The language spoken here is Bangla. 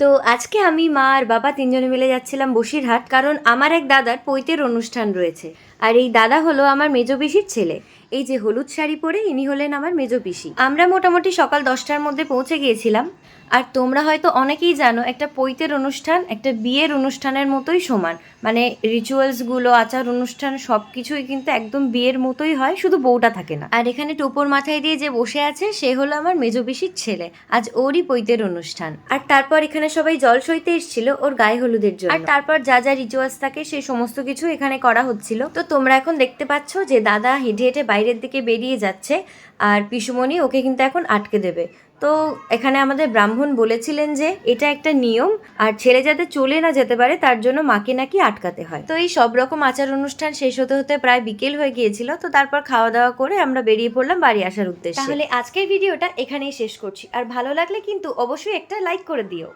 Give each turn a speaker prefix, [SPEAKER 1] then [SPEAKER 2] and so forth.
[SPEAKER 1] তো আজকে আমি মা আর বাবা তিনজনে মিলে যাচ্ছিলাম বসিরহাট, কারণ আমার এক দাদার পৈতের অনুষ্ঠান রয়েছে। আর এই দাদা হলো আমার মেজো পিসির ছেলে। এই যে হলুদ শাড়ি পরে ইনি হলেন আমার মেজো পিসি। আমরা মোটামুটি সকাল 10টার মধ্যে পৌঁছে গিয়েছিলাম। আর তোমরা হয়তো অনেকেই জানো, একটা পৈতের অনুষ্ঠান একটা বিয়ের অনুষ্ঠানের মতোই সমান। মানে রিচুয়ালসগুলো, আচার অনুষ্ঠান সব কিছুই কিন্তু একদম বিয়ের মতোই হয়, শুধু বউটা থাকে না। আর এখানে টোপর মাথায় দিয়ে যে বসে আছে সে হলো আমার মেজো পিসির ছেলে। আজ ওরই পৈতের অনুষ্ঠান। আর তারপর এখানে সবাই জল সইতে এসেছিল ওর গায়ে হলুদের জন্য। আর তারপর যা যা রিচুয়ালস থাকে সেই সমস্ত কিছু এখানে করা হচ্ছিল। তো তোমরা এখন দেখতে পাচ্ছ যে দাদা হেঁটে হেঁটে বাইরের দিকে বেরিয়ে যাচ্ছে, আর পিসুমণি ওকে কিন্তু এখন আটকে দেবে। তো এখানে আমাদের ব্রাহ্মণ বলেছিলেন যে এটা একটা নিয়ম, আর ছেলে যাতে চলে না যেতে পারে তার জন্য মাকে নাকি আটকাতে হয়। তো এই সব রকম আচার অনুষ্ঠান শেষ হতে হতে প্রায় বিকেল হয়ে গিয়েছিল। তো তারপর খাওয়া দাওয়া করে আমরা বেরিয়ে পড়লাম বাড়ি আসার উদ্দেশ্যে। তাহলে আজকের ভিডিওটা এখানেই শেষ করছি, আর ভালো লাগলে কিন্তু অবশ্যই একটা লাইক করে দিও।